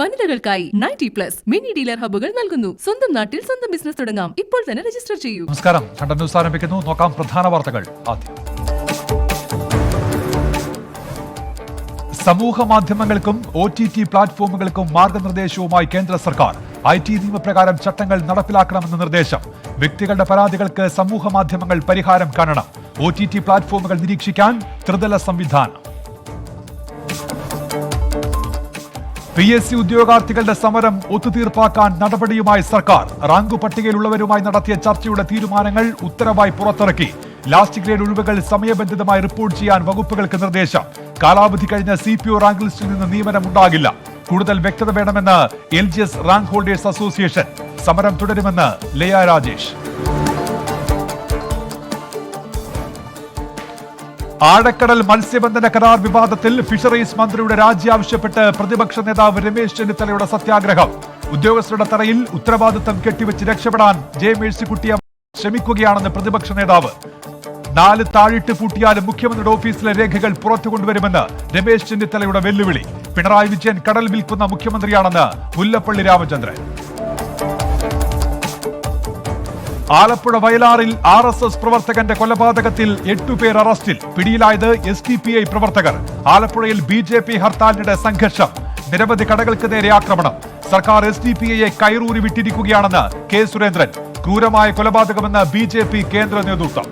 വനിതകൾക്കായി 90+ mini dealer ഹബ്ബുകൾ നൽകുന്നു. സ്വന്തം നാട്ടിൽ സ്വന്തം ബിസിനസ് തുടങ്ങാം. ഇപ്പോൾ തന്നെ രജിസ്റ്റർ ചെയ്യൂ. നമസ്കാരം. ലണ്ടൻ ന്യൂസ് ആരംഭിക്കുന്നു. നോക്കാം പ്രധാന വാർത്തകൾ. ആദ്യം, സമൂഹ മാധ്യമങ്ങൾക്കും OTT പ്ലാറ്റ്ഫോമുകൾക്കും മാർഗനിർദ്ദേശവുമായി കേന്ദ്ര സർക്കാർ. IT നിയമപ്രകാരം ചട്ടങ്ങൾ നടപ്പിലാക്കണമെന്ന നിർദ്ദേശം. വ്യക്തികളുടെ പരാതികൾക്ക് സമൂഹ മാധ്യമങ്ങൾ പരിഹാരം കാണണം. OTT പ്ലാറ്റ്ഫോമുകൾ നിരീക്ഷിക്കാൻ ത്രിതല സംവിധാനം. PSC ഉദ്യോഗാർത്ഥികളുടെ സമരം ഒത്തുതീർപ്പാക്കാൻ നടപടിയുമായി സർക്കാർ. റാങ്ക് പട്ടികയിലുള്ളവരുമായി നടത്തിയ ചർച്ചയുടെ തീരുമാനങ്ങൾ ഉത്തരവായി പുറത്തിറക്കി. ലാസ്റ്റ് ഗ്രേഡ് ഒഴിവുകൾ സമയബന്ധിതമായി റിപ്പോർട്ട് ചെയ്യാൻ വകുപ്പുകൾക്ക് നിർദ്ദേശം. കാലാവധി കഴിഞ്ഞ CPO റാങ്ക് ലിസ്റ്റിൽ നിന്ന് നിയമനമുണ്ടാകില്ല. കൂടുതൽ വ്യക്തത വേണമെന്ന് LGS റാങ്ക് ഹോൾഡേഴ്സ് അസോസിയേഷൻ. സമരം തുടരുമെന്ന് ലയ രാജേഷ്. ആഴക്കടൽ മത്സ്യബന്ധന കരാർ വിവാദത്തിൽ ഫിഷറീസ് മന്ത്രിയുടെ രാജി ആവശ്യപ്പെട്ട് പ്രതിപക്ഷ നേതാവ് രമേശ് ചെന്നിത്തലയുടെ സത്യാഗ്രഹം. ഉദ്യോഗസ്ഥരുടെ തറയിൽ ഉത്തരവാദിത്തം കെട്ടിവെച്ച് രക്ഷപ്പെടാൻ മേഴ്സിക്കുട്ടിയെ ശ്രമിക്കുകയാണെന്ന് പ്രതിപക്ഷ നേതാവ്. 4 താഴിട്ട് പൂട്ടിയാലും മുഖ്യമന്ത്രിയുടെ ഓഫീസിലെ രേഖകൾ പുറത്തു കൊണ്ടുവരുമെന്ന് രമേശ് ചെന്നിത്തലയുടെ വെല്ലുവിളി. പിണറായി വിജയൻ കടൽ വിൽക്കുന്ന മുഖ്യമന്ത്രിയാണെന്ന് മുല്ലപ്പള്ളി രാമചന്ദ്രൻ. ആലപ്പുഴ വയലാറിൽ RSS പ്രവർത്തകന്റെ കൊലപാതകത്തിൽ 8 പേർ അറസ്റ്റിൽ. പിടിയിലായത് SDPI പ്രവർത്തകർ. ആലപ്പുഴയിൽ BJP ഹർത്താലിനിടെ സംഘർഷം. നിരവധി കടകൾക്ക് നേരെ ആക്രമണം. സർക്കാർ SDPIയെ കയറൂരി വിട്ടിരിക്കുകയാണെന്ന് K സുരേന്ദ്രൻ. ക്രൂരമായ കൊലപാതകമെന്ന് BJP കേന്ദ്ര നേതൃത്വം.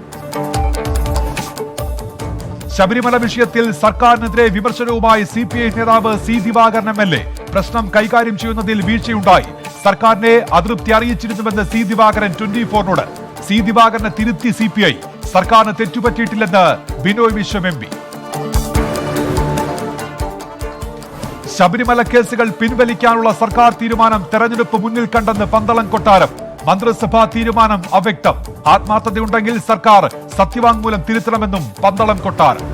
ശബരിമല വിഷയത്തിൽ സർക്കാരിനെതിരെ വിമർശനവുമായി CPI നേതാവ് C ദിവാകരൻ MLA. പ്രശ്നം കൈകാര്യം ചെയ്യുന്നതിൽ വീഴ്ചയുണ്ടായി. സർക്കാരിനെ അതൃപ്തി അറിയിച്ചിരുന്നുവെന്ന് C ദിവാകരൻ 24നോട്. C ദിവാകരനെ തിരുത്തി CPI. സർക്കാരിന് തെറ്റുപറ്റിയിട്ടില്ലെന്ന് ബിനോയ് വിശ്വം MP. ശബരിമല കേസുകൾ പിൻവലിക്കാനുള്ള സർക്കാർ തീരുമാനം തെരഞ്ഞെടുപ്പ് മുന്നിൽ കണ്ടെന്ന് പന്തളം കൊട്ടാരം. മന്ത്രിസഭാ തീരുമാനം അവ്യക്തം. ആത്മാർത്ഥതയുണ്ടെങ്കിൽ സർക്കാർ സത്യവാങ്മൂലം തിരുത്തണമെന്നും പന്തളം കൊട്ടാരം.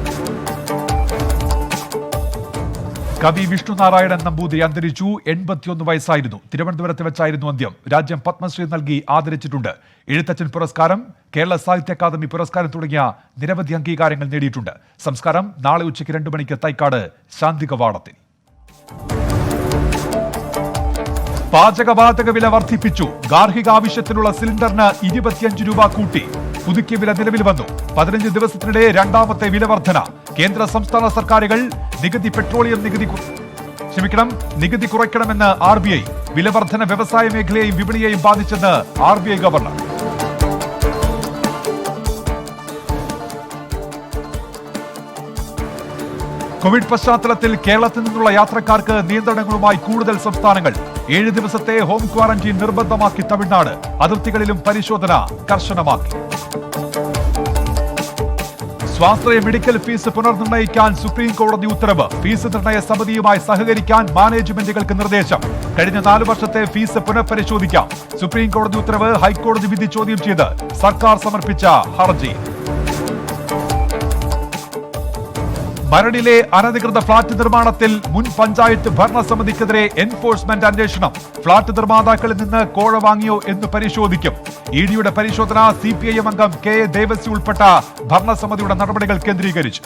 കവി വിഷ്ണുനാരായണൻ നമ്പൂതിരി അന്തരിച്ചു. 81 വയസ്സായിരുന്നു. തിരുവനന്തപുരത്ത് വെച്ചായിരുന്നു അന്ത്യം. രാജ്യം പത്മശ്രീ നൽകി ആദരിച്ചിട്ടുണ്ട്. എഴുത്തച്ഛൻ പുരസ്കാരം, കേരള സാഹിത്യ അക്കാദമി പുരസ്കാരം തുടങ്ങിയ നിരവധി അംഗീകാരങ്ങൾ നേടിയിട്ടുണ്ട്. സംസ്കാരം നാളെ ഉച്ചയ്ക്ക് 2 മണിക്ക് തൈക്കാട് ശാന്തി കവാടത്തിൽ. പാചകവാതക വില വർദ്ധിപ്പിച്ചു. ഗാർഹിക ആവശ്യത്തിനുള്ള സിലിണ്ടറിന് 25 രൂപ കൂട്ടി. പുതുക്കിയ വില നിലവിൽ വന്നു. 15 ദിവസത്തിനിടെ രണ്ടാമത്തെ വില വർധന. കേന്ദ്ര സംസ്ഥാന സർക്കാരുകൾ പെട്രോളിയം നികുതി കുറയ്ക്കണമെന്ന് RBI. വില വർധന വ്യവസായ മേഖലയെയും വിപണിയെയും ബാധിച്ചെന്ന് RBI ഗവർണർ. കോവിഡ് പശ്ചാത്തലത്തിൽ കേരളത്തിൽ നിന്നുള്ള യാത്രക്കാർക്ക് നിയന്ത്രണങ്ങളുമായി കൂടുതൽ സംസ്ഥാനങ്ങൾ. 7 ദിവസത്തെ ഹോം ക്വാറന്റീൻ നിർബന്ധമാക്കി തമിഴ്നാട്. അതിർത്തികളിലും പരിശോധന കർശനമാക്കി. സ്വാശ്രയ മെഡിക്കൽ ഫീസ് പുനർനിർണ്ണയിക്കാൻ സുപ്രീം കോടതി ഉത്തരവ്. ഫീസ് നിർണ്ണയ സമിതിയുമായി സഹകരിക്കാൻ മാനേജ്മെന്റുകൾക്ക് നിർദ്ദേശം. കഴിഞ്ഞ 4 വർഷത്തെ ഫീസ് പുനഃപരിശോധിക്കാം. സുപ്രീം കോടതി ഉത്തരവ് ഹൈക്കോടതി വിധി ചോദ്യം ചെയ്ത് സർക്കാർ സമർപ്പിച്ച ഹർജി. മരടിലെ അനധികൃത ഫ്ളാറ്റ് നിർമ്മാണത്തിൽ മുൻ പഞ്ചായത്ത് ഭരണസമിതിക്കെതിരെ എൻഫോഴ്സ്മെന്റ് അന്വേഷണം. ഫ്ളാറ്റ് നിർമ്മാതാക്കളിൽ നിന്ന് കോഴ വാങ്ങിയോ എന്ന് പരിശോധിക്കും. EDയുടെ പരിശോധന CPIM അംഗം KA ദേവസ്യ ഉൾപ്പെട്ട ഭരണസമിതിയുടെ നടപടികൾ കേന്ദ്രീകരിച്ചു.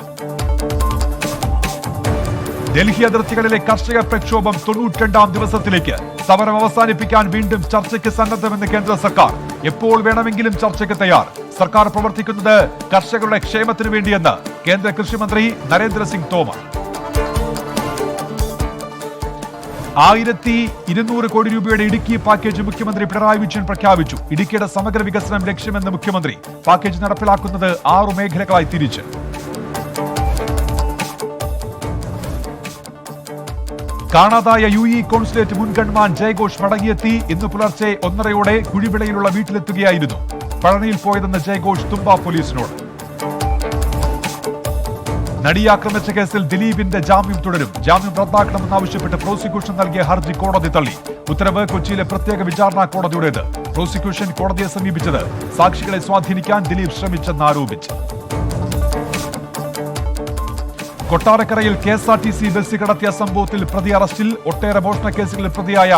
ഡൽഹി അതിർത്തികളിലെ കർഷക പ്രക്ഷോഭം 92ാം ദിവസത്തിലേക്ക്. സമരം അവസാനിപ്പിക്കാൻ വീണ്ടും ചർച്ചയ്ക്ക് സന്നദ്ധമെന്ന് കേന്ദ്ര സർക്കാർ. എപ്പോൾ വേണമെങ്കിലും ചർച്ചയ്ക്ക് തയ്യാർ. സർക്കാർ പ്രവർത്തിക്കുന്നത് കർഷകരുടെ ക്ഷേമത്തിനു വേണ്ടിയെന്ന് കേന്ദ്ര കൃഷിമന്ത്രി നരേന്ദ്രസിംഗ് തോമർ. 1200 കോടി രൂപയുടെ ഇടുക്കി പാക്കേജ് മുഖ്യമന്ത്രി പിണറായി വിജയൻ പ്രഖ്യാപിച്ചു. ഇടുക്കിയുടെ സമഗ്ര വികസനം ലക്ഷ്യമെന്ന് മുഖ്യമന്ത്രി. പാക്കേജ് നടപ്പിലാക്കുന്നത് 6 മേഖലകളായി തിരിച്ച്. കാണാതായ UAE കോൺസുലേറ്റ് മുൻ ഗൺമാൻ ജയഘോഷ് മടങ്ങിയെത്തി. ഇന്ന് പുലർച്ചെ 1:30 കുഴിവിളയിലുള്ള വീട്ടിലെത്തുകയായിരുന്നു. പഴനിയിൽ പോയതെന്ന് ജയഘോഷ് തുമ്പ പോലീസിനോട്. നടിയെ ആക്രമിച്ച കേസിൽ ദിലീപിന്റെ ജാമ്യം തുടരും. ജാമ്യം റദ്ദാക്കണമെന്നാവശ്യപ്പെട്ട് പ്രോസിക്യൂഷൻ നൽകിയ ഹർജി കോടതി തള്ളി. ഉത്തരവ് കൊച്ചിയിലെ പ്രത്യേക വിചാരണ കോടതിയുടേത്. പ്രോസിക്യൂഷൻ കോടതിയെ സമീപിച്ചത് സാക്ഷികളെ സ്വാധീനിക്കാൻ ദിലീപ് ശ്രമിച്ചെന്നാരോപിച്ച്. കൊട്ടാരക്കരയിൽ KSRTC ബസ് കടത്തിയ സംഭവത്തിൽ പ്രതി അറസ്റ്റിൽ. ഒട്ടേറെ മോഷണ കേസുകളിൽ പ്രതിയായ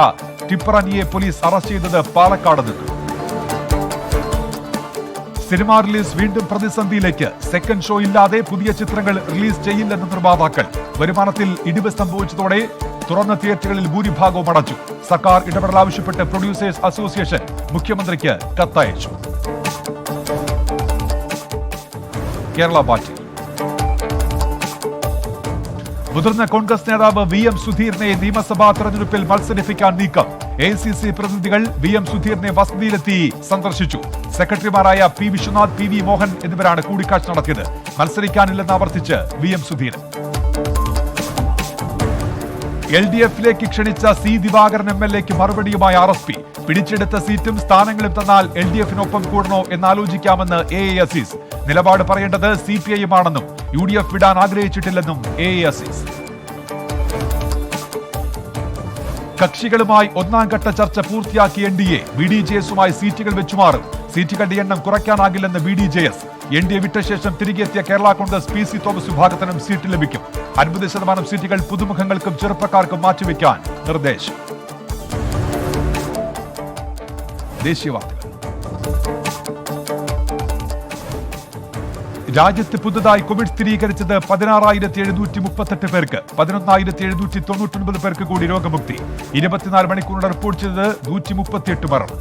ടിപ്പർ അനിയെ പോലീസ് അറസ്റ്റ് ചെയ്തത് പാലക്കാട് നിന്ന്. സിനിമാ റിലീസ് വീണ്ടും പ്രതിസന്ധിയിലേക്ക്. സെക്കൻഡ് ഷോ ഇല്ലാതെ പുതിയ ചിത്രങ്ങൾ റിലീസ് ചെയ്യില്ലെന്ന് നിർമ്മാതാക്കൾ. വരുമാനത്തിൽ ഇടിവ് സംഭവിച്ചതോടെ തുറന്ന തിയേറ്ററുകളിൽ ഭൂരിഭാഗവും അടച്ചു. സർക്കാർ ഇടപെടൽ ആവശ്യപ്പെട്ട് പ്രൊഡ്യൂസേഴ്സ് അസോസിയേഷൻ മുഖ്യമന്ത്രിക്ക് കത്തയച്ചു. കേരള പാർട്ടി മുതിർന്ന കോൺഗ്രസ് നേതാവ് VM സുധീറിനെ നിയമസഭാ തെരഞ്ഞെടുപ്പിൽ മത്സരിപ്പിക്കാൻ നീക്കം. ACC പ്രതിനിധികൾ VM സുധീറിനെ വസതിയിലെത്തി സന്ദർശിച്ചു. സെക്രട്ടറിമാരായ P വിശ്വനാഥ്, PV മോഹൻ എന്നിവരാണ് കൂടിക്കാഴ്ച നടത്തിയത്. മത്സരിക്കാനില്ലെന്ന് ആവർത്തിച്ച് VM സുധീരൻ. LDF-ലേക്ക് ക്ഷണിച്ച C ദിവാകരൻ MLA-ക്ക് മറുപടിയുമായി RSP. പിടിച്ചെടുത്ത സീറ്റും സ്ഥാനങ്ങളും തന്നാൽ LDF-നൊപ്പം കൂടണോ എന്നാലോചിക്കാമെന്ന് AASIS. നിലപാട് പറയേണ്ടത് CPIM ആണെന്നും UDF വിടാൻ ആഗ്രഹിച്ചിട്ടില്ലെന്നും AASIS. കക്ഷികളുമായി ഒന്നാം ഘട്ട ചർച്ച പൂർത്തിയാക്കി NDA. BDJS-ഉമായി സീറ്റുകൾ വെച്ചുമാറും. സീറ്റുകളുടെ എണ്ണം കുറയ്ക്കാനാകില്ലെന്ന് BDJS. NDA വിട്ട ശേഷം തിരികെത്തിയ കേരള കോൺഗ്രസ് PC തോമസ് വിഭാഗത്തിനും സീറ്റ് ലഭിക്കും. 50% സീറ്റുകൾ പുതുമുഖങ്ങൾക്കും ചെറുപ്പക്കാർക്കും മാറ്റിവെക്കാൻ നിർദ്ദേശം. ദേശീയ വാർത്തകൾ. രാജ്യത്ത് പുതുതായി കോവിഡ് സ്ഥിരീകരിച്ചത് 16,738 പേർക്ക്. 11,799 പേർക്ക് കൂടി രോഗമുക്തി. 24 മണിക്കൂറിന് റിപ്പോർട്ട് ചെയ്തത് 138 മരണം.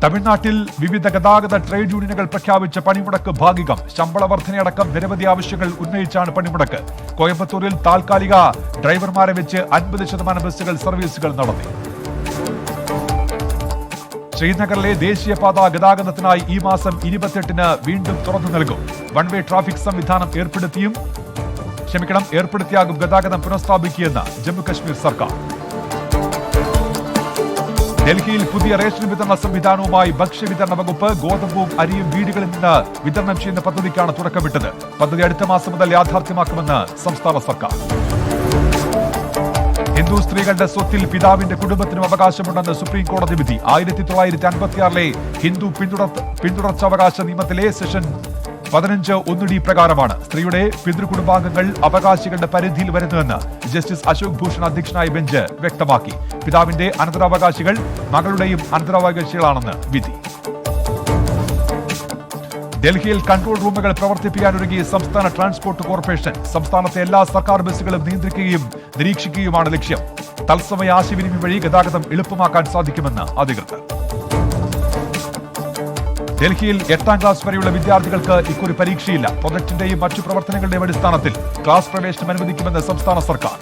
തമിഴ്നാട്ടിൽ വിവിധ ഗതാഗത ട്രേഡ് യൂണിയനുകൾ പ്രഖ്യാപിച്ച പണിമുടക്ക് ഭാഗികം. ശമ്പള വർധനയടക്കം നിരവധി ആവശ്യങ്ങൾ ഉന്നയിച്ചാണ് പണിമുടക്ക്. കോയമ്പത്തൂരിൽ താൽക്കാലിക ഡ്രൈവർമാരെ വെച്ച് 50% ബസ്സുകൾ സർവീസുകൾ നടത്തി. ശ്രീനഗറിലെ ദേശീയപാത ഗതാഗതത്തിനായി ഈ മാസം 28-ന് വീണ്ടും തുറന്നു നൽകും. വൺ വേ ട്രാഫിക് സംവിധാനം ഏർപ്പെടുത്തിയാകും ഗതാഗതം പുനഃസ്ഥാപിക്കുകയെന്ന് ജമ്മുകശ്മീർ സർക്കാർ. ഡൽഹിയിൽ പുതിയ റേഷൻ വിതരണ സംവിധാനവുമായി ഭക്ഷ്യവിതരണ വകുപ്പ്. ഗോതമ്പും അരിയും വീടുകളിൽ നിന്ന് വിതരണം ചെയ്യുന്ന പദ്ധതിക്കാണ് തുടക്കമിട്ടത്. പദ്ധതി അടുത്ത മാസം മുതൽ യാഥാർത്ഥ്യമാക്കുമെന്ന് സംസ്ഥാന സർക്കാർ. ഹിന്ദു സ്ത്രീകളുടെ സ്വത്തിൽ പിതാവിന്റെ കുടുംബത്തിനും അവകാശമുണ്ടെന്ന് സുപ്രീം കോടതി വിധി. 1956-ലെ ഹിന്ദു പിന്തുടർച്ചാവകാശ നിയമത്തിലെ സെഷൻ 15(1)D പ്രകാരമാണ് സ്ത്രീയുടെ പിതൃകുടുംബാംഗങ്ങൾ അവകാശികളുടെ പരിധിയിൽ വരുന്നുവെന്ന് ജസ്റ്റിസ് അശോക് ഭൂഷൺ അധ്യക്ഷനായ ബെഞ്ച് വ്യക്തമാക്കി. പിതാവിന്റെ അനന്തരാവകാശികൾ മകളുടെയും അനന്തരാവകാശികളാണെന്ന് വിധി. ഡൽഹിയിൽ കൺട്രോൾ റൂമുകൾ പ്രവർത്തിപ്പിക്കാനൊരുങ്ങി സംസ്ഥാന ട്രാൻസ്പോർട്ട് കോർപ്പറേഷൻ. സംസ്ഥാനത്തെ എല്ലാ സർക്കാർ ബസ്സുകളും നിയന്ത്രിക്കുകയും നിരീക്ഷിക്കുകയുമാണ് ലക്ഷ്യം. തത്സമയ ആശയവിനിമയം വഴി ഗതാഗതം എളുപ്പമാക്കാൻ സാധിക്കുമെന്ന് അധികൃതർ. ഡൽഹിയിൽ 8ാം ക്ലാസ് വരെയുള്ള വിദ്യാർത്ഥികൾക്ക് ഇക്കുറി പരീക്ഷയില്ല. പ്രൊജക്ടിന്റെയും മറ്റു പ്രവർത്തനങ്ങളുടെയും അടിസ്ഥാനത്തിൽ ക്ലാസ് പ്രവേശനം അനുവദിക്കുമെന്ന് സംസ്ഥാന സർക്കാർ.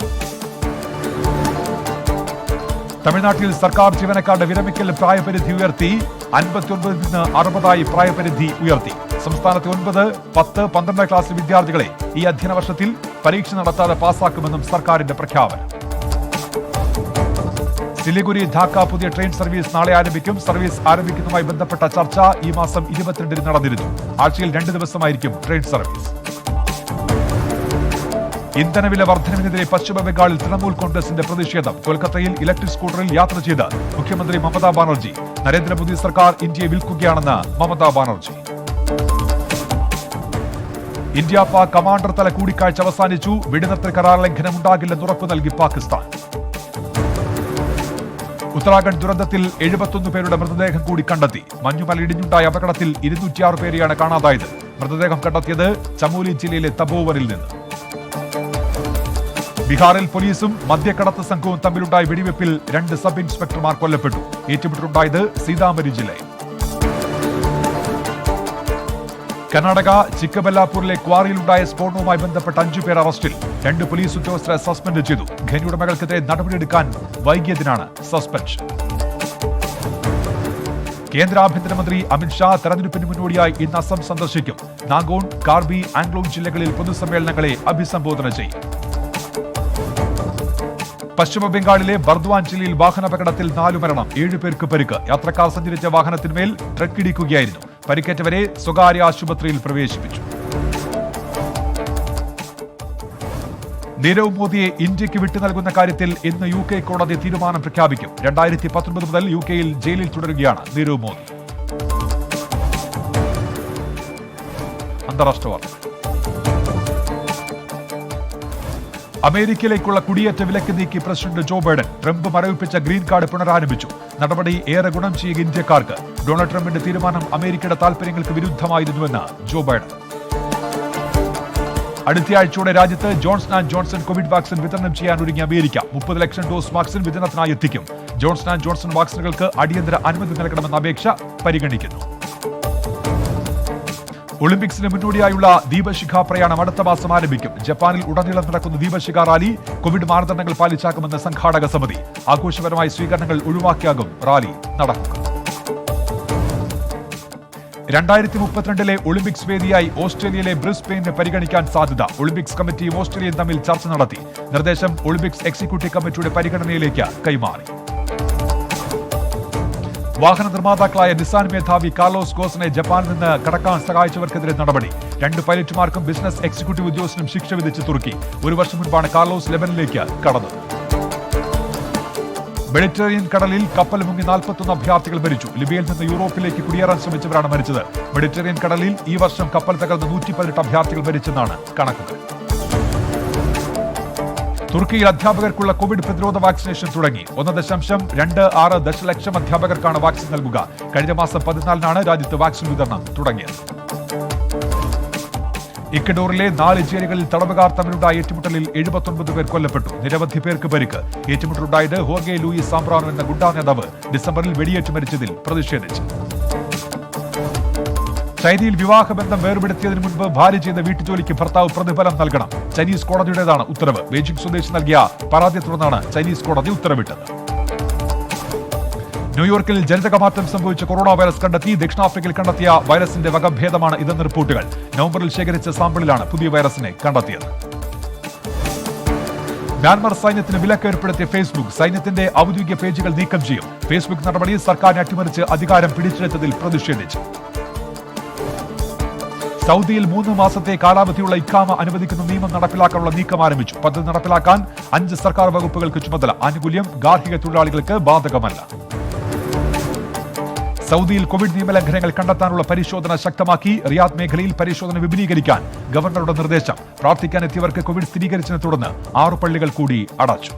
തമിഴ്നാട്ടിൽ സർക്കാർ ജീവനക്കാരുടെ വിരമിക്കൽ പ്രായപരിധി ഉയർത്തി. 59 നിന്ന് 60 പ്രായപരിധി ഉയർത്തി. സംസ്ഥാനത്തെ 9, 10, 12 ക്ലാസ് വിദ്യാർത്ഥികളെ ഈ അധ്യയന വർഷത്തിൽ പരീക്ഷ നടത്താതെ പാസാക്കുമെന്നും സർക്കാരിന്റെ പ്രഖ്യാപനം. സിലിഗുരി ധാക്ക പുതിയ ട്രെയിൻ സർവീസ് നാളെ ആരംഭിക്കും. സർവീസ് ആരംഭിക്കുന്നതുമായി ബന്ധപ്പെട്ട ചർച്ച ഈ മാസം 22-ന് നടന്നിരുന്നു. ആഴ്ചയിൽ 2 ദിവസമായിരിക്കും ട്രെയിൻ സർവീസ്. ഇന്ധനവില വർധനവിനെതിരെ പശ്ചിമ ബംഗാളിൽ തൃണമൂൽ കോൺഗ്രസിന്റെ പ്രതിഷേധം. കൊൽക്കത്തയിൽ ഇലക്ട്രിക് സ്കൂട്ടറിൽ യാത്ര ചെയ്ത് മുഖ്യമന്ത്രി മമതാ ബാനർജി. നരേന്ദ്രമോദി സർക്കാർ ഇന്ത്യയെ വിൽക്കുകയാണെന്ന് മമതാ ബാനർജി. ഇന്ത്യ പാക് കമാൻഡർ തല കൂടിക്കാഴ്ച അവസാനിച്ചു. വെടിനിർത്തൽ കരാർ ലംഘനം ഉണ്ടാകില്ലെന്ന് ഉറപ്പു നൽകി പാകിസ്ഥാൻ. ഉത്തരാഖണ്ഡ് ദുരന്തത്തിൽ 71 പേരുടെ മൃതദേഹം കൂടി കണ്ടെത്തി. മഞ്ഞുമല ഇടിഞ്ഞുണ്ടായ അപകടത്തിൽ 206 പേരെയാണ് കാണാതായത്. മൃതദേഹം കണ്ടെത്തിയത് ചമോലി ജില്ലയിലെ തപോവനിൽ നിന്ന്. ബീഹാറിൽ പോലീസും മദ്യക്കടത്ത് സംഘവും തമ്മിലുണ്ടായ വെടിവെപ്പിൽ 2 സബ് ഇൻസ്പെക്ടർമാർ കൊല്ലപ്പെട്ടു. ഏറ്റുമുട്ടലുണ്ടായത് സീതാമരി ജില്ലയിൽ. കർണാടക ചിക്കബല്ലാപൂരിലെ ക്വാറിയിലുണ്ടായ സ്ഫോടനവുമായി ബന്ധപ്പെട്ട 5 പേർ അറസ്റ്റിൽ. 2 പോലീസ് ഉദ്യോഗസ്ഥരെ സസ്പെൻഡ് ചെയ്തു. ഖനിയുടമകൾക്കെതിരെ നടപടിയെടുക്കാൻ വൈകിയതിനാണ് സസ്പെൻഷൻ. കേന്ദ്ര ആഭ്യന്തരമന്ത്രി അമിത്ഷാ തെരഞ്ഞെടുപ്പിന് മുന്നോടിയായി ഇന്ന് അസം സന്ദർശിക്കും. നാഗോൺ, കാർബി, ആംഗ്ലോങ് ജില്ലകളിൽ പൊതുസമ്മേളനങ്ങളെ അഭിസംബോധന ചെയ്യും. പശ്ചിമ ബംഗാളിലെ ബർദ്വാൻ ജില്ലയിൽ വാഹനാപകടത്തിൽ 4 മരണം, 7 പേർക്ക് പരിക്ക്. യാത്രക്കാർ സഞ്ചരിച്ച വാഹനത്തിന്മേൽ ട്രക്ക് ഇടിക്കുകയായിരുന്നു. പരിക്കേറ്റവരെ സ്വകാര്യ ആശുപത്രിയിൽ പ്രവേശിപ്പിച്ചു. നീരവ് മോദിയെ ഇന്ത്യക്ക് വിട്ടു നൽകുന്ന കാര്യത്തിൽ ഇന്ന് UK കോടതി തീരുമാനം പ്രഖ്യാപിക്കും. 2019 മുതൽ UKയിൽ ജയിലിൽ തുടരുകയാണ് നീരവ് മോദി. അന്താരാഷ്ട്ര വാർത്തകൾ. അമേരിക്കയിലേക്കുള്ള കുടിയേറ്റ വിലക്ക് നീക്കി പ്രസിഡന്റ് ജോ ബൈഡൻ. ട്രംപ് മരവിപ്പിച്ച ഗ്രീൻ കാർഡ് പുനരാരംഭിച്ചു. നടപടി ഏറെ ഗുണം ചെയ്യുക ഇന്ത്യക്കാർക്ക്. ഡൊണാൾഡ് ട്രംപിന്റെ തീരുമാനം അമേരിക്കയുടെ താൽപര്യങ്ങൾക്ക് വിരുദ്ധമായിരുന്നുവെന്ന് ജോ ബൈഡൻ. അടുത്തയാഴ്ചയോടെ രാജ്യത്ത് Johnson and Johnson Covid vaccine വിതരണം ചെയ്യാൻ ഒരുങ്ങിയ അമേരിക്ക. 30 ലക്ഷം ഡോസ് വാക്സിൻ വിതരണത്തിനായി എത്തിക്കും. ജോൺസൺ ആൻഡ് ജോൺസൺ വാക്സിനുകൾക്ക് അടിയന്തര അനുമതി നൽകണമെന്ന അപേക്ഷ പരിഗണിക്കുന്നു. ഒളിമ്പിക്സിന് മുന്നോടിയായുള്ള ദീപശിഖ പ്രയാണം അടുത്ത മാസം ആരംഭിക്കും. ജപ്പാനിൽ ഉടനീളം നടക്കുന്ന ദീപശിഖ റാലി കോവിഡ് മാനദണ്ഡങ്ങൾ പാലിച്ചാക്കുമെന്ന് സംഘാടക സമിതി. ആഘോഷപരമായ സ്വീകരണങ്ങൾ ഒഴിവാക്കിയാകും റാലി നടക്കുക. 2032 ഒളിമ്പിക്സ് വേദിയായി ഓസ്ട്രേലിയയിലെ ബ്രിസ്ബെയിനെ പരിഗണിക്കാൻ സാധ്യത. ഒളിമ്പിക്സ് കമ്മിറ്റിയും ഓസ്ട്രേലിയയും തമ്മിൽ ചർച്ച നടത്തി. നിർദ്ദേശം ഒളിമ്പിക്സ് എക്സിക്യൂട്ടീവ് കമ്മിറ്റിയുടെ പരിഗണനയിലേക്ക് കൈമാറി. വാഹന നിർമ്മാതാക്കളായ നിസാൻ മേധാവി കാർലോസ് ഗോസിനെ ജപ്പാനിൽ നിന്ന് കടക്കാൻ സഹായിച്ചവർക്കെതിരെ നടപടി. 2 പൈലറ്റുമാർക്കും ബിസിനസ് എക്സിക്യൂട്ടീവ് ഉദ്യോഗസ്ഥനും ശിക്ഷ വിധിച്ച് തുർക്കി. 1 വർഷം മുൻപാണ് കാർലോസ് ലെബനിലേക്ക് കടന്നത്. മെഡിറ്ററേനിയൻ കടലിൽ കപ്പൽ മുങ്ങി 41 അഭയാർത്ഥികൾ മരിച്ചു. ലിബിയയിൽ നിന്ന് യൂറോപ്പിലേക്ക് കുടിയേറാൻ ശ്രമിച്ചവരാണ് മരിച്ചത്. മെഡിറ്ററേനിയൻ കടലിൽ ഈ വർഷം കപ്പൽ തകർന്ന് 118 അഭയാർത്ഥികൾ മരിച്ചെന്നാണ് കണക്കുകൾ. തുർക്കിയിൽ അധ്യാപകർക്കുള്ള കോവിഡ് പ്രതിരോധ വാക്സിനേഷൻ തുടങ്ങി. 1.26 ദശലക്ഷം അധ്യാപകർക്കാണ് വാക്സിൻ നൽകുക. കഴിഞ്ഞ മാസം 14-നാണ് രാജ്യത്ത് വാക്സിൻ വിതരണം തുടങ്ങിയത്. ഇക്വഡോറിലെ 4 ജില്ലകളിൽ തടവുകാർ തമ്മിലുണ്ടായ ഏറ്റുമുട്ടലിൽ 79 പേർ കൊല്ലപ്പെട്ടു. നിരവധി പേർക്ക് പരിക്ക്. ഏറ്റുമുട്ടലുണ്ടായത് ഹോർഗെ ലൂയിസ് സാംബ്രാനോ എന്ന ഗുണ്ടാ നേതാവ് ഡിസംബറിൽ വെടിയേറ്റ് മരിച്ചതിൽ പ്രതിഷേധിച്ചു. ചൈനയിൽ വിവാഹബന്ധം വേർപെടുത്തിയതിനു മുൻപ് ഭാര്യ ചെയ്ത വീട്ടുജോലിക്ക് ഭർത്താവ് പ്രതിഫലം നൽകണം. ചൈനീസ് കോടതിയുടേതാണ് ഉത്തരവ്. ബെയ്ജിംഗ് സ്വദേശി നൽകിയ പരാതിയെ തുടർന്നാണ് ചൈനീസ് കോടതി ഉത്തരവിട്ടത്. ന്യൂയോർക്കിൽ ജനിതകമാറ്റം സംഭവിച്ച കൊറോണ വൈറസ് കണ്ടെത്തി. ദക്ഷിണാഫ്രിക്കയിൽ കണ്ടെത്തിയ വൈറസിന്റെ വകഭേദമാണ് ഇതെന്ന് റിപ്പോർട്ടുകൾ. നവംബറിൽ ശേഖരിച്ച സാമ്പിളിലാണ് പുതിയ വൈറസിനെ കണ്ടെത്തിയത്. മ്യാൻമർ സൈന്യത്തിന് വിലക്ക് ഏർപ്പെടുത്തിയ ഫേസ്ബുക്ക് സൈന്യത്തിന്റെ ഔദ്യോഗിക പേജുകൾ നീക്കം ചെയ്യും. ഫേസ്ബുക്ക് നടപടി സർക്കാരിനെ അട്ടിമറിച്ച് അധികാരം പിടിച്ചെടുത്തതിൽ പ്രതിഷേധിച്ചു. സൗദിയിൽ 3 മാസത്തെ കാലാവധിയുള്ള ഇഖാമ അനുവദിക്കുന്ന നിയമം നടപ്പിലാക്കാനുള്ള നീക്കം ആരംഭിച്ചു. പദ്ധതി നടപ്പിലാക്കാൻ 5 സർക്കാർ വകുപ്പുകൾക്ക് ചുമതല. ആനുകൂല്യം ഗാർഹിക തൊഴിലാളികൾക്ക് ബാധകമല്ല. സൗദിയിൽ കോവിഡ് നിയമലംഘനങ്ങൾ കണ്ടെത്താനുള്ള പരിശോധന ശക്തമാക്കി. റിയാദ് മേഖലയിൽ പരിശോധന വിപുലീകരിക്കാൻ ഗവർണറുടെ നിർദ്ദേശം. പ്രാർത്ഥിക്കാനെത്തിയവർക്ക് കോവിഡ് സ്ഥിരീകരിച്ചതിനെ തുടർന്ന് 6 പള്ളികൾ കൂടി അടച്ചു.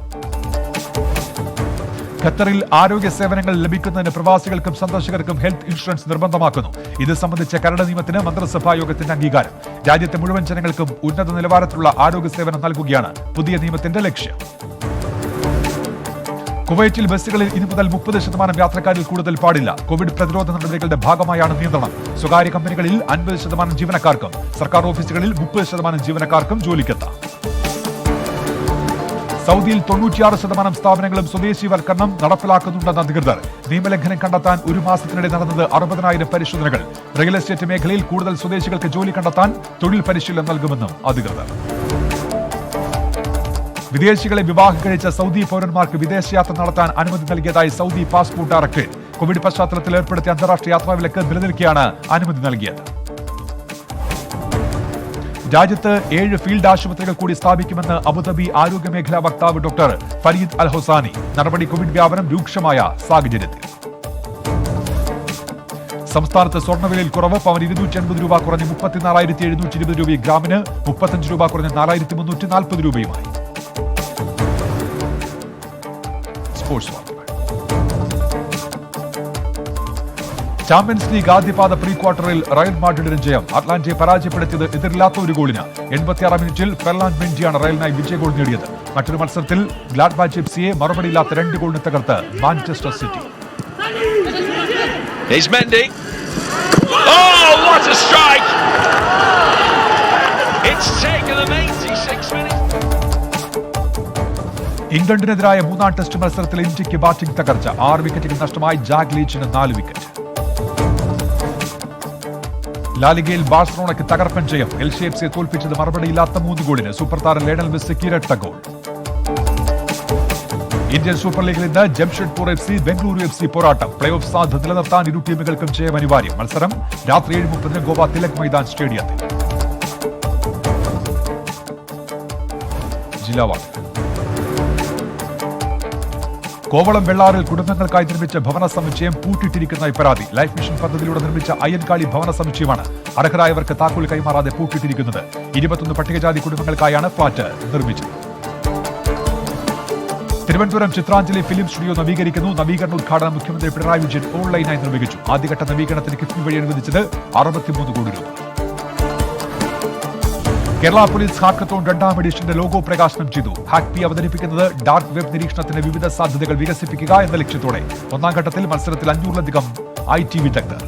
ഖത്തറിൽ ആരോഗ്യ സേവനങ്ങൾ ലഭിക്കുന്നതിന് പ്രവാസികൾക്കും സന്ദർശകർക്കും ഹെൽത്ത് ഇൻഷുറൻസ് നിർബന്ധമാക്കുന്നു. ഇത് സംബന്ധിച്ച കരട് നിയമത്തിന് മന്ത്രിസഭാ യോഗത്തിന്റെ അംഗീകാരം. രാജ്യത്തെ മുഴുവൻ ജനങ്ങൾക്കും ഉന്നത നിലവാരത്തിലുള്ള ആരോഗ്യ സേവനം നൽകുകയാണ് പുതിയ നിയമത്തിന്റെ ലക്ഷ്യം. കുവൈറ്റിൽ ബസ്സുകളിൽ ഇനി മുതൽ 30% യാത്രക്കാരിൽ കൂടുതൽ പാടില്ല. കോവിഡ് പ്രതിരോധ നടപടികളുടെ ഭാഗമായാണ് നിയന്ത്രണം. സ്വകാര്യ കമ്പനികളിൽ 50% ജീവനക്കാർക്കും സർക്കാർ ഓഫീസുകളിൽ 30% ജീവനക്കാർക്കും ജോലിക്കെത്താം. സൗദിയിൽ 96% സ്ഥാപനങ്ങളും സ്വദേശീവൽക്കരണം നടപ്പിലാക്കുന്നുണ്ടെന്ന് അധികൃതർ. നിയമലംഘനം കണ്ടെത്താൻ 1 മാസത്തിനിടെ നടന്നത് 60,000 പരിശോധനകൾ. റിയൽ എസ്റ്റേറ്റ് മേഖലയിൽ കൂടുതൽ സ്വദേശികൾക്ക് ജോലി കണ്ടെത്താൻ തൊഴിൽ പരിശീലനം നൽകുമെന്നും അധികൃതർ. വിദേശികളെ വിവാഹം കഴിച്ച സൗദി പൗരന്മാർക്ക് വിദേശയാത്ര നടത്താൻ അനുമതി നൽകിയതായി സൗദി പാസ്പോർട്ട് ഡയറക്ടറേറ്റ്. കോവിഡ് പശ്ചാത്തലത്തിൽ ഏർപ്പെടുത്തിയ അന്താരാഷ്ട്ര യാത്രാവിലക്ക് നിലനിൽക്കെയാണ് അനുമതി നൽകിയത്. രാജ്യത്ത് 7 ഫീൽഡ് ആശുപത്രികൾ കൂടി സ്ഥാപിക്കുമെന്ന് അബുദാബി ആരോഗ്യ മേഖലാ വക്താവ് ഡോക്ടർ ഫരീദ് അൽ ഹൊസാനി. നടപടി കോവിഡ് വ്യാപനം രൂക്ഷമായ സാഹചര്യത്തിൽ. സംസ്ഥാനത്ത് സ്വർണ്ണവിലയിൽ കുറവ്. പവൻ 280 രൂപ കുറഞ്ഞ് 34,720 രൂപയും ഗ്രാമിന് 35 രൂപ കുറഞ്ഞ് 4,340 രൂപയുമായി. സ്പോർട്സ് വാർത്തകൾ. ചാമ്പ്യൻസ് ലീഗ് ആദ്യപാദ പ്രീ ക്വാർട്ടറിൽ റയൽ മാഡ്രിഡിന് ജയം. അറ്റ്ലാന്റയെ പരാജയപ്പെടുത്തിയത് എതിരില്ലാത്ത ഒരു ഗോളിന്. 86 മിനിറ്റിൽ ഫെർലാൻഡ് മെൻഡിയാണ് റയലിനായി വിജയ ഗോൾ നേടിയത്. മറ്റൊരു മത്സരത്തിൽ ഗ്ലാഡ്ബാച്ച് എഫ്സിയെ മറുപടിയില്ലാത്ത 2 ഗോളിന് തകർത്ത് മാഞ്ചസ്റ്റർ സിറ്റി. ഇംഗ്ലണ്ടിനെതിരായ 3-ാം ടെസ്റ്റ് മത്സരത്തിൽ ഇന്ത്യക്ക് ബാറ്റിംഗ് തകർച്ച. 6 വിക്കറ്റുകൾ നഷ്ടമായി. Jack ലീച്ചിന് 4 wicket. ലാലിഗയിൽ ബാഴ്സലോണയ്ക്ക് തകർപ്പൻ ജയം. എൽചെഎഫ്സിയെ തോൽപ്പിച്ചത് മറുപടിയില്ലാത്ത 3 ഗോളിന്. സൂപ്പർ താരം ലയണൽ മെസ്സിക്ക് ഇരട്ട ഗോൾ. ഇന്ത്യൻ സൂപ്പർ ലീഗിൽ ഇന്ന് Jamshedpur F C Bengaluru F C പോരാട്ടം. പ്ലേ ഓഫ് സാധ്യത നിലനിർത്താൻ ഇരു ടീമുകൾക്കും ജയം അനിവാര്യം. മത്സരം രാത്രി 7:30 ഗോവ തിലക് മൈതാൻ സ്റ്റേഡിയത്തിൽ. ജില്ലാ വാർത്തകൾ. കോവളം വെള്ളാറിൽ കുടുംബങ്ങൾക്കായി നിർമ്മിച്ച ഭവന സമുച്ചയം പൂട്ടിയിട്ടിരിക്കുന്നതായി പരാതി. ലൈഫ് മിഷൻ പദ്ധതിയിലൂടെ നിർമ്മിച്ച അയ്യൻകാളി ഭവന സമുച്ചയമാണ് അർഹരായവർക്ക് താക്കോൽ കൈമാറാതെ പൂട്ടിയിട്ടിരിക്കുന്നത്. 21 പട്ടികജാതി കുടുംബങ്ങൾക്കായാണ് ഫ്ളാറ്റ് നിർമ്മിച്ചത്. തിരുവനന്തപുരം ചിത്രാഞ്ജലി ഫിലിം സ്റ്റുഡിയോ നവീകരിക്കുന്നു. നവീകരണ ഉദ്ഘാടനം മുഖ്യമന്ത്രി പിണറായി വിജയൻ ഓൺലൈനായി നിർവഹിച്ചു. ആദ്യഘട്ട നവീകരണത്തിന് കിഫ്ബി വഴി അനുവദിച്ചത് 63 കോടി രൂപ. കേരള പോലീസ് ഹാക്കത്തോൺ 2ാം എഡിഷന്റെ ലോഗോ പ്രകാശനം ചെയ്തു. ഹാക്പി അവതരിപ്പിക്കുന്നത് ഡാർക്ക് വെബ് നിരീക്ഷണത്തിന് വിവിധ സാധ്യതകൾ വികസിപ്പിക്കുക എന്ന ലക്ഷ്യത്തോടെ. 1ാം ഘട്ടത്തിൽ മത്സരത്തിൽ 500-ലധികം IT വിദഗ്ധർ.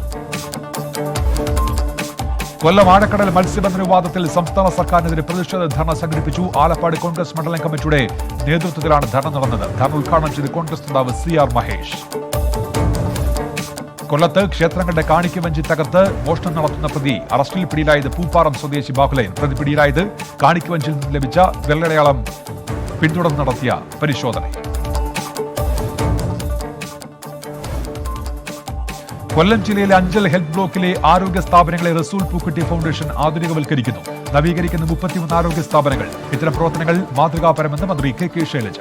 കൊല്ലം ആഴക്കടൽ മത്സ്യബന്ധന വിവാദത്തിൽ സംസ്ഥാന സർക്കാരിനെതിരെ പ്രതിഷേധ ധർണ സംഘടിപ്പിച്ചു. ആലപ്പാട് കോൺഗ്രസ് മണ്ഡലം കമ്മിറ്റിയുടെ നേതൃത്വത്തിലാണ് ധർണ നടന്നത്. ധർണ ഉദ്ഘാടനം ചെയ്ത് കോൺഗ്രസ് നേതാവ് CR മഹേഷ്. കൊല്ലത്ത് ക്ഷേത്രങ്ങളുടെ കാണിക്കവഞ്ചി തകർത്ത് മോഷണം നടത്തുന്ന പ്രതി അറസ്റ്റിൽ. പിടിയിലായത് പൂപ്പാറം സ്വദേശി ബാഹുലയൻ. പ്രതി പിടിയിലായത് കാണിക്കവഞ്ചിയിൽ നിന്ന് ലഭിച്ച വെള്ളയടയാളം പിന്തുടർന്ന് നടത്തിയ പരിശോധന. കൊല്ലം ജില്ലയിലെ അഞ്ചൽ ഹെൽത്ത് ബ്ലോക്കിലെ ആരോഗ്യ സ്ഥാപനങ്ങളെ റസൂൽ പൂക്കുട്ടി ഫൗണ്ടേഷൻ ആധുനികവൽക്കരിക്കുന്നു. നവീകരിക്കുന്ന 33 ആരോഗ്യ സ്ഥാപനങ്ങൾ. ഇത്തരം പ്രവർത്തനങ്ങൾ മാതൃകാപരമെന്ന് മന്ത്രി KK ശൈലജ.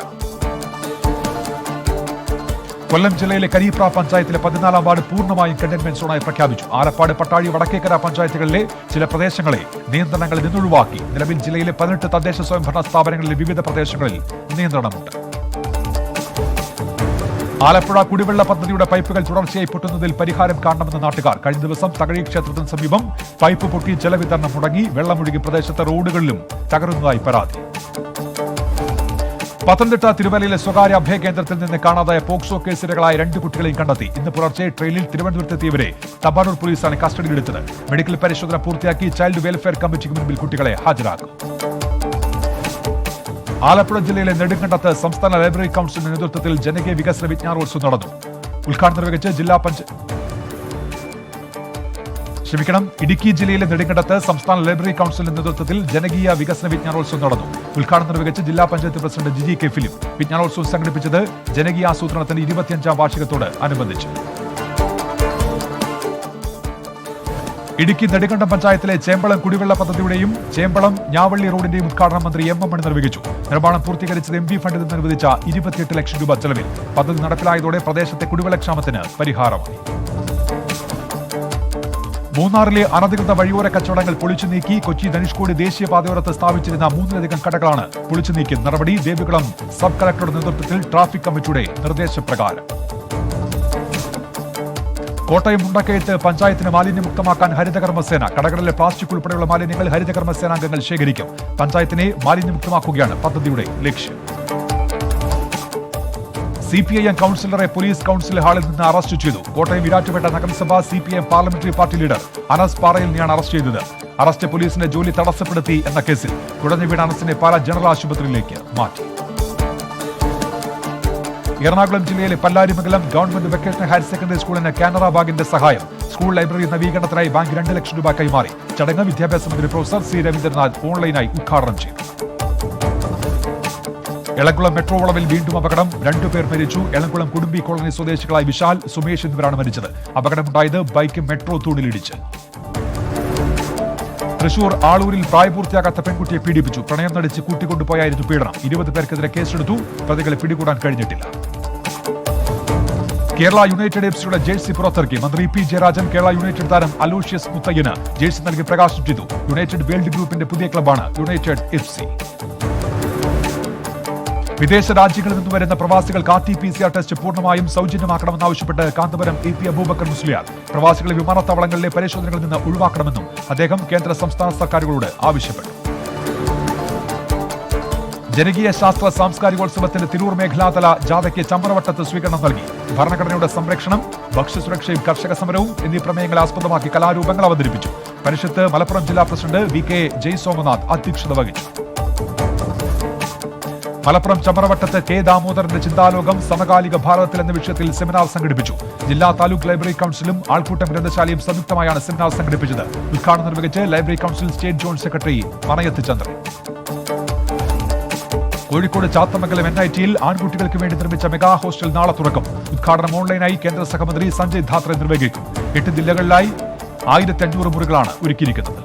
കൊല്ലം ജില്ലയിലെ കരീപ്ര പഞ്ചായത്തിലെ 14ാം വാർഡ് പൂർണ്ണമായും കണ്ടെയ്ൻമെന്റ് സോണായി പ്രഖ്യാപിച്ചു. ആലപ്പാട്, പട്ടാഴി, വടക്കേക്കര പഞ്ചായത്തുകളിലെ ചില പ്രദേശങ്ങളെ നിയന്ത്രണങ്ങളിൽ നിന്നൊഴിവാക്കി. നിലവിൽ ജില്ലയിലെ 18 തദ്ദേശ സ്വയംഭരണ സ്ഥാപനങ്ങളിലെ വിവിധ പ്രദേശങ്ങളിൽ നിയന്ത്രണമുണ്ട്. ആലപ്പുഴ കുടിവെള്ള പദ്ധതിയുടെ പൈപ്പുകൾ തുടർച്ചയായി പൊട്ടുന്നതിൽ പരിഹാരം കാണണമെന്ന നാട്ടുകാർ. കഴിഞ്ഞ ദിവസം തകഴി ക്ഷേത്രത്തിന് സമീപം പൈപ്പ് പൊട്ടി ജലവിതരണം മുടങ്ങി. വെള്ളമൊഴുകി പ്രദേശത്തെ റോഡുകളിലും തകരുന്നതായി പരാതി. പത്തനംതിട്ട തിരുവല്ലയിലെ സ്വകാര്യ അഭയകേന്ദ്രത്തിൽ നിന്ന് കാണാതായ പോക്സോ കേസിരകളായ 2 കുട്ടികളെയും കണ്ടെത്തി. ഇന്ന് പുലർച്ചെ ട്രെയിനിൽ തിരുവനന്തപുരത്തെത്തിയവരെ തമ്പാനൂർ പോലീസാണ് കസ്റ്റഡിയിലെടുത്തത്. മെഡിക്കൽ പരിശോധന പൂർത്തിയാക്കി ചൈൽഡ് വെൽഫെയർ കമ്മിറ്റിക്ക് മുൻപിൽ കുട്ടികളെ ഹാജരാക്കും. ആലപ്പുഴ ജില്ലയിലെ നെടുങ്കണ്ടത്ത് സംസ്ഥാന ലൈബ്രറി കൌൺസിലിന്റെ നേതൃത്വത്തിൽ ജനകീയ വികസന വിജ്ഞാനോത്സവം നടന്നു. ഉദ്ഘാടനം നിർവഹിച്ച് ഇടുക്കി ജില്ലയിലെ നെടുങ്കണ്ടത്ത് സംസ്ഥാന ലൈബ്രറി കൌൺസിലിന്റെ നേതൃത്വത്തിൽ ജനകീയ വികസന വിജ്ഞാനോത്സവം നടന്നു. ഉദ്ഘാടനം നിർവഹിച്ച് ജില്ലാ പഞ്ചായത്ത് പ്രസിഡന്റ് ജിജി കെ ഫിലിം. വിജ്ഞാനോത്സവം സംഘടിപ്പിച്ചത് ജനകീയ ആസൂത്രണത്തിന്റെ 25ാം വാർഷികത്തോട് അനുബന്ധിച്ച്. ഇടുക്കി നെടുങ്കണ്ടം പഞ്ചായത്തിലെ ചേമ്പളം കുടിവെള്ള പദ്ധതിയുടെയും ചേമ്പളം ഞാവള്ളി റോഡിന്റെയും ഉദ്ഘാടനം മന്ത്രി M മണി നിർവഹിച്ചു. നിർമ്മാണം പൂർത്തീകരിച്ചത് MB ഫണ്ടിൽ നിന്ന് അനുവദിച്ച 28 ലക്ഷം രൂപ ചെലവിൽ. പദ്ധതി നടപ്പിലായതോടെ പ്രദേശത്തെ കുടിവെള്ളക്ഷാമത്തിന് പരിഹാരമായി. മൂന്നാറിലെ അനധികൃത വഴിയോര കച്ചവടങ്ങൾ പൊളിച്ചു നീക്കി. കൊച്ചി ധനുഷ്കോടി ദേശീയപാതയോരത്ത് സ്ഥാപിച്ചിരുന്ന 3-ലധികം കടകളാണ് പൊളിച്ചു നീക്കിയ നടപടി. ദേവികുളം സബ് കളക്ടറുടെ നേതൃത്വത്തിൽ ട്രാഫിക് കമ്മിറ്റിയുടെ നിർദ്ദേശപ്രകാരം. കോട്ടയം മുണ്ടക്കയത്ത് പഞ്ചായത്തിന് മാലിന്യമുക്തമാക്കാൻ ഹരിതകർമ്മസേന. കടകളിലെ പ്ലാസ്റ്റിക് ഉൾപ്പെടെയുള്ള മാലിന്യങ്ങൾ ഹരിതകർമ്മസേനാംഗങ്ങൾ ശേഖരിക്കും. പഞ്ചായത്തിനെ മാലിന്യമുക്തമാക്കുകയാണ് പദ്ധതിയുടെ ലക്ഷ്യം. CPIM കൌൺസിലറെ പോലീസ് കൌൺസിൽ ഹാളിൽ നിന്ന് അറസ്റ്റ് ചെയ്തു. കോട്ടയം ഈരാറ്റുപേട്ട നഗരസഭ CPIM parliamentary party leader Anas പാറയിലിനെയാണ് അറസ്റ്റ് ചെയ്തത്. അറസ്റ്റ് പോലീസിന്റെ ജോലി തടസ്സപ്പെടുത്തി എന്ന കേസിൽ കുഴഞ്ഞു വീണ അനസിനെ പാലാ ജനറൽ ആശുപത്രിയിലേക്ക് മാറ്റി. എറണാകുളം ജില്ലയിലെ Pallarimangalam government vocational higher secondary സ്കൂളിന് കാനറ ബാങ്കിന്റെ സഹായം. സ്കൂൾ ലൈബ്രറി നവീകരണത്തിനായി ബാങ്ക് 2 ലക്ഷം രൂപ കൈമാറി. ചടങ്ങ് വിദ്യാഭ്യാസ മന്ത്രി പ്രൊഫസർ C രവീന്ദ്രനാഥ് ഓൺലൈനായി ഉദ്ഘാടനം ചെയ്തു. എളംകുളം മെട്രോ വളവിൽ വീണ്ടും അപകടം. 2 പേർ മരിച്ചു. എളംകുളം കുടുംബി കോളനി സ്വദേശികളായ വിശാൽ, സുമേഷ് എന്നിവരാണ് മരിച്ചത്. അപകടമുണ്ടായത് ബൈക്ക് മെട്രോ തൂണിലിടിച്ച്. തൃശൂർ ആളൂരിൽ പ്രായപൂർത്തിയാകാത്ത പെൺകുട്ടിയെ പീഡിപ്പിച്ചു. പ്രണയം നടിച്ച് കൂട്ടിക്കൊണ്ടുപോയായിരുന്നു പീഡനം. 20 പേർക്കെതിരെ കേസെടുത്തു. പ്രതികളെ പിടികൂടാൻ കഴിഞ്ഞിട്ടില്ല. കേരള യുണൈറ്റഡ് FC ജേഴ്സി പുറത്തിറക്കി. മന്ത്രി P ജയരാജൻ കേരള യുണൈറ്റഡ് താരം അലോഷ്യസ് മുത്തയ്യന് ജേഴ്സി നൽകി പ്രകാശനം ചെയ്തു. യുണൈറ്റഡ് വേൾഡ് ഗ്രൂപ്പിന്റെ പുതിയ ക്ലബ്ബാണ് യുണൈറ്റഡ് FC. വിദേശ രാജ്യങ്ങളിൽ നിന്ന് വരുന്ന പ്രവാസികൾക്ക് RT-PCR ടെസ്റ്റ് പൂർണ്ണമായും സൗജന്യമാക്കണമെന്നാവശ്യപ്പെട്ട് കാന്തപുരം AP അബൂബക്കർ മുസ്ലിയാർ. പ്രവാസികളെ വിമാനത്താവളങ്ങളിലെ പരിശോധനകളിൽ നിന്ന് ഒഴിവാക്കണമെന്നും അദ്ദേഹം കേന്ദ്ര സംസ്ഥാന സർക്കാരുകളോട് ആവശ്യപ്പെട്ടു. ജനകീയ ശാസ്ത്ര സാംസ്കാരികോത്സവത്തിന്റെ തിരൂർ മേഖലാതല ജാഥയ്ക്ക് ചമ്രവട്ടത്ത് സ്വീകരണം നൽകി. ഭരണഘടനയുടെ സംരക്ഷണം, ഭക്ഷ്യസുരക്ഷയും കർഷക സമരവും എന്നീ പ്രമേയങ്ങളെ ആസ്പദമാക്കി കലാരൂപങ്ങൾ അവതരിപ്പിച്ചു. പരിഷത്ത് മലപ്പുറം ജില്ലാ പ്രസിഡന്റ് VK ജയ്സോമനാഥ് അധ്യക്ഷത വഹിച്ചു. മലപ്പുറം ചമ്രവട്ടത്ത് K ദാമോദരന്റെ ചിന്താലോകം സമകാലിക ഭാരതത്തിൽ എന്ന വിഷയത്തിൽ സെമിനാർ സംഘടിപ്പിച്ചു. ജില്ലാ താലൂക്ക് ലൈബ്രറി കൌൺസിലും ആൾക്കൂട്ടം ഗ്രന്ഥശാലയും സംയുക്തമായാണ് സെമിനാർ സംഘടിപ്പിച്ചത്. ഉദ്ഘാടനം നിർവഹിച്ച് library council state joint secretary Manayath Chandran. Kozhikode Chathamangalam NIT-യിൽ ആൺകുട്ടികൾക്ക് വേണ്ടി നിർമ്മിച്ച മെഗാ ഹോസ്റ്റൽ നാളെ തുറക്കും. ഉദ്ഘാടനം ഓൺലൈനായി കേന്ദ്ര സഹമന്ത്രി സഞ്ജയ് ധാത്രെ നിർവഹിക്കും. 8 ജില്ലകളിലായി 1500 മുറികളാണ് ഒരുക്കിയിരിക്കുന്നത്.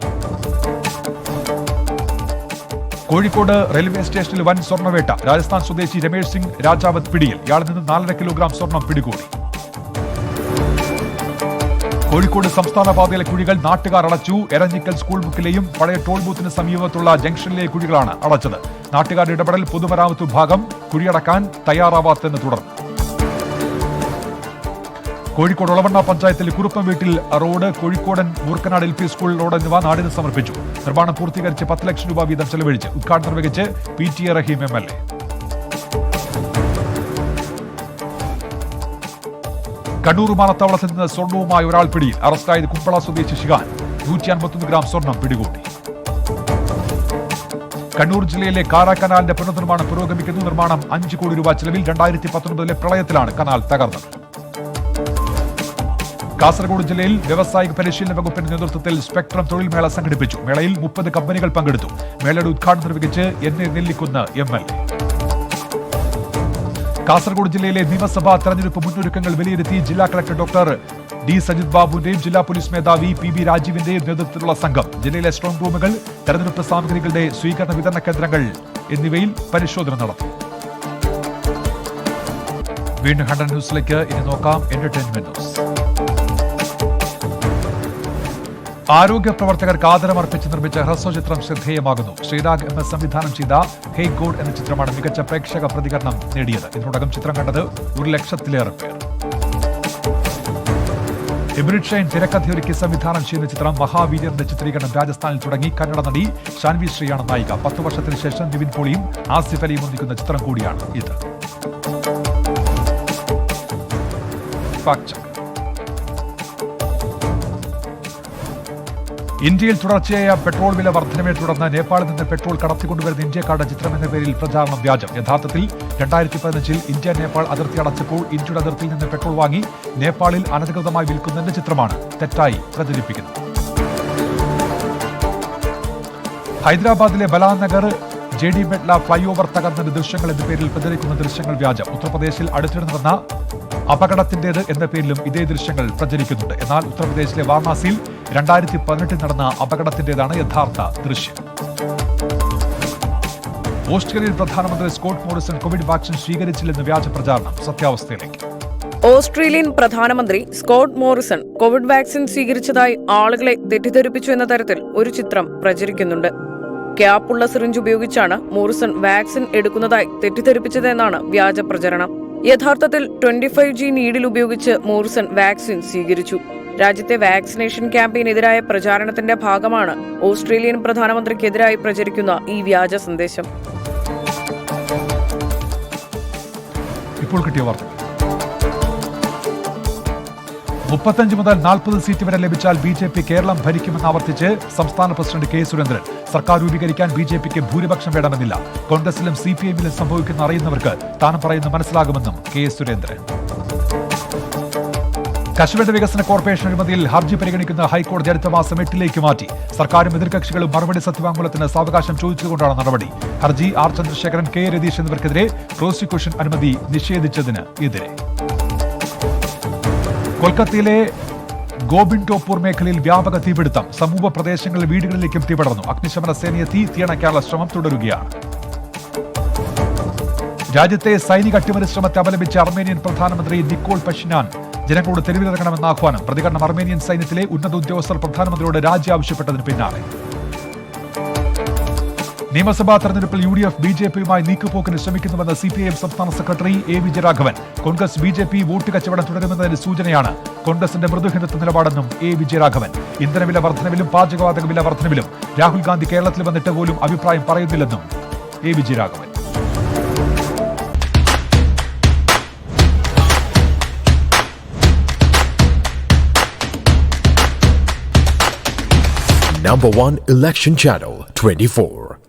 കോഴിക്കോട് റെയിൽവേ സ്റ്റേഷനിൽ വൻ സ്വർണ്ണവേട്ട. രാജസ്ഥാൻ സ്വദേശി രമേഷ് സിംഗ് രാജാവത് പിടിയിൽ. ഇയാളിൽ നിന്ന് 4.5 കിലോഗ്രാം സ്വർണം പിടികൂടി. കോഴിക്കോട് സംസ്ഥാന പാതയിലെ കുഴികൾ നാട്ടുകാർ അടച്ചു. എരഞ്ഞിക്കൽ സ്കൂൾ മുക്കിലെയും പഴയ ടോൾ ബൂത്തിന് സമീപത്തുള്ള ജംഗ്ഷനിലെ കുഴികളാണ് അടച്ചത്. നാട്ടുകാരുടെ ഇടപെടൽ പൊതുമരാമത്ത് വിഭാഗം കുഴിയടക്കാൻ തയ്യാറാവാത്തതിനെ തുടർന്ന്. കോഴിക്കോട് ഒളവണ്ണ പഞ്ചായത്തിലെ കുറുപ്പം വീട്ടിൽ road, Kozhikodan Moorkanad LP school road എന്നിവ നാടിന് സമർപ്പിച്ചു. നിർമ്മാണം പൂർത്തീകരിച്ച് 10 ലക്ഷം രൂപ വീതം ചെലവഴിച്ച് ഉദ്ഘാടനം നിർവഹിച്ച് PTA റഹീം MLA. കണ്ണൂർ വിമാനത്താവളത്തിൽ നിന്ന് സ്വർണവുമായി ഒരാൾ പിടിയിൽ. അറസ്റ്റായത് കുമ്പള സ്വദേശി ഷിഹാൻ. 151 ഗ്രാം സ്വർണം പിടികൂടി. കണ്ണൂർ ജില്ലയിലെ കാരാ കനാലിന്റെ പുനർനിർമ്മാണം പുരോഗമിക്കുന്നു. നിർമ്മാണം 5 കോടി രൂപ ചെലവിൽ. 2019 പ്രളയത്തിലാണ് കനാൽ തകർന്നത്. കാസർഗോഡ് ജില്ലയിൽ വ്യാവസായിക പരിശീലന വകുപ്പിന്റെ നേതൃത്വത്തിൽ സ്പെക്ട്രം തൊഴിൽ മേള സംഘടിപ്പിച്ചു. മേളയിൽ 30 കമ്പനികൾ പങ്കെടുത്തു. മേളയുടെ ഉദ്ഘാടനം നിർവഹിച്ച് NA നെല്ലിക്കുന്ന് MLA. കാസർഗോഡ് ജില്ലയിലെ നിയമസഭാ തെരഞ്ഞെടുപ്പ് മുന്നൊരുക്കങ്ങൾ വിലയിരുത്തി ജില്ലാ കളക്ടർ ഡോക്ടർ D സജിത് ബാബുവിന്റെയും ജില്ലാ പോലീസ് മേധാവി PB രാജീവിന്റെയും നേതൃത്വത്തിലുള്ള സംഘം ജില്ലയിലെ സ്ട്രോങ് റൂമുകൾ, തെരഞ്ഞെടുപ്പ് സാമഗ്രികളുടെ സ്വീകരണ വിതരണ കേന്ദ്രങ്ങൾ എന്നിവയിൽ പരിശോധന നടത്തി. വീണ്ടും 100 ന്യൂസിലേക്ക് ഇനി നോക്കാം എന്റർടൈൻമെന്റ് ന്യൂസ്. ആരോഗ്യ പ്രവർത്തകർക്ക് ആദരമർപ്പിച്ച് നിർമ്മിച്ച ഹ്രസ്വചിത്രം ശ്രദ്ധേയമാകുന്നു. ശ്രീരാഗ് MS സംവിധാനം ചെയ്ത ഹേ ഗോഡ് എന്ന ചിത്രമാണ് മികച്ച പ്രേക്ഷക പ്രതികരണം നേടിയത്. ഇതിനോടകം ചിത്രം കണ്ടത് 1,00,000-ലേറെ പേർ. എമിറിറ്റ് ഷൈൻ തിരക്കഥയൊരുക്കി സംവിധാനം ചെയ്യുന്ന ചിത്രം മഹാവീര്യന്റെ ചിത്രീകരണം രാജസ്ഥാനിൽ തുടങ്ങി. കന്നഡ നടി ഷാൻവി ശ്രീയാണ് നായിക. 10 വർഷത്തിന് ശേഷം നിവിൻ പോളിയും ആസിഫ് അലിയും ഒന്നിക്കുന്ന ചിത്രം കൂടിയാണ് ഇത്. ഇന്ത്യയിൽ തുടർച്ചയായ പെട്രോൾ വില വർധനയെ തുടർന്ന് നേപ്പാളിൽ നിന്ന് പെട്രോൾ കടത്തിക്കൊണ്ടുവരുന്ന ഇന്ത്യക്കാരുടെ ചിത്രം എന്ന പേരിൽ പ്രചാരണം വ്യാജം. യഥാർത്ഥത്തിൽ 2015 ഇന്ത്യ നേപ്പാൾ അതിർത്തി അടച്ചപ്പോൾ ഇന്ത്യയുടെ അതിർത്തിയിൽ നിന്ന് പെട്രോൾ വാങ്ങി നേപ്പാളിൽ അനധികൃതമായി വിൽക്കുന്നതിന്റെ ചിത്രമാണ് തെറ്റായി പ്രചരിപ്പിക്കുന്നത്. ഹൈദരാബാദിലെ ബലാനഗർ JD മെഡ്ല ഫ്ലൈ ഓവർ തകർന്ന ദൃശ്യങ്ങൾ എന്ന പേരിൽ പ്രചരിക്കുന്ന ദൃശ്യങ്ങൾ വ്യാജം. ഉത്തർപ്രദേശിൽ അടുത്തിടെ നടന്ന അപകടത്തിന്റേത് എന്ന പേരിലും ഇതേ ദൃശ്യങ്ങൾ പ്രചരിക്കുന്നുണ്ട്. എന്നാൽ ഉത്തർപ്രദേശിലെ വാരണാസിയിൽ 2018 നടന്ന അപകടത്തിന്റേതാണ് യഥാർത്ഥ ദൃശ്യം. ഓസ്ട്രേലിയൻ പ്രധാനമന്ത്രി സ്കോട്ട് മോറിസൺ കോവിഡ് വാക്സിൻ സ്വീകരിച്ചില്ലെന്ന് വ്യാജ പ്രചാരണം. സത്യാവസ്ഥയിലേക്ക്. ഓസ്ട്രേലിയൻ പ്രധാനമന്ത്രി സ്കോട്ട് മോറിസൺ കോവിഡ് വാക്സിൻ സ്വീകരിച്ചതായി ആളുകളെ തെറ്റിദ്ധരിപ്പിച്ചു എന്ന തരത്തിൽ ഒരു ചിത്രം പ്രചരിക്കുന്നുണ്ട്. ക്യാപ്പുള്ള സിറിഞ്ച് ഉപയോഗിച്ചാണ് മോറിസൺ വാക്സിൻ എടുക്കുന്നതായി തെറ്റിദ്ധരിപ്പിച്ചതെന്നാണ് വ്യാജ പ്രചരണം. യഥാർത്ഥത്തിൽ 25G നീഡിൽ ഉപയോഗിച്ച് മോറിസൺ വാക്സിൻ സ്വീകരിച്ചു. രാജ്യത്തെ വാക്സിനേഷൻ ക്യാമ്പയിനെതിരായ പ്രചാരണത്തിന്റെ ഭാഗമാണ് ഓസ്ട്രേലിയൻ പ്രധാനമന്ത്രിക്കെതിരായി പ്രചരിക്കുന്ന ഈ വ്യാജ സന്ദേശം. ഇപ്പോൾ കിട്ടിയ വാർത്ത. 35 മുതൽ 40 സീറ്റ് വരെ ലഭിച്ചാൽ BJP കേരളം ഭരിക്കുമെന്ന് ആവർത്തിച്ച് സംസ്ഥാന പ്രസിഡന്റ് K സുരേന്ദ്രൻ. സർക്കാർ രൂപീകരിക്കാൻ BJPക്ക് ഭൂരിപക്ഷം വേണമെന്നില്ല. കോൺഗ്രസിലും CPM-ലും സംഭവിക്കുന്ന അറിയുന്നവർക്ക് താൻ പറയുന്നത് മനസ്സിലാകുമെന്നും K സുരേന്ദ്രൻ. കശുവണ്ടി വികസന കോർപ്പറേഷൻ അഴിമതിയിൽ ഹർജി പരിഗണിക്കുന്ന ഹൈക്കോടതി അടുത്ത മാസം 8ലേക്ക് മാറ്റി. സർക്കാരും എതിർകക്ഷികളും മറുപടി സത്യവാങ്മൂലത്തിന് സാവകാശം ചോദിച്ചുകൊണ്ടാണ് നടപടി. ഹർജി R ചന്ദ്രശേഖരൻ, K രതീഷ് എന്നിവർക്കെതിരെ പ്രോസിക്യൂഷൻ അനുമതി നിഷേധിച്ചതിന് എതിരെ. കൊൽക്കത്തയിലെ ഗോബിൻടോപ്പൂർ മേഖലയിൽ വ്യാപക തീപിടുത്തം. സമീപ പ്രദേശങ്ങളിലെ വീടുകളിലേക്കും തീപടർന്നു. അഗ്നിശമന സേനയെത്തി തീയണയ്ക്കാനുള്ള ശ്രമം തുടരുകയാണ്. രാജ്യത്തെ സൈനിക അട്ടിമറി ശ്രമത്തെ അപലപിച്ച അർമേനിയൻ പ്രധാനമന്ത്രി നിക്കോൾ പഷിനാൻ ജനങ്ങളോട് തെരുവിലിറങ്ങണമെന്ന ആഹ്വാനം. പ്രതികരണം അർമേനിയൻ സൈന്യത്തിലെ ഉന്നത ഉദ്യോഗസ്ഥർ പ്രധാനമന്ത്രിയോട് രാജി ആവശ്യപ്പെട്ടതിന് പിന്നാലെ. നിയമസഭാ തെരഞ്ഞെടുപ്പിൽ UDF BJPയുമായി നീക്കുപോക്കിന് ശ്രമിക്കുന്നുവെന്ന് CPIM സംസ്ഥാന secretary A Vijayaraghavan. Congress BJP vote കച്ചവടം തുടരുമെന്നതിന് സൂചനയാണ് കോൺഗ്രസിന്റെ മൃദുഹിന്ദുത്വ നിലപാടെന്നും A വിജയരാഘവൻ. ഇന്ധനവില വർധനവിലും പാചകവാതക വില വർധനവിലും രാഹുൽ ഗാന്ധി കേരളത്തിൽ വന്നിട്ട് പോലും അഭിപ്രായം പറയുന്നില്ലെന്നും A Vijayaraghavan. Number 1 Election Channel 24.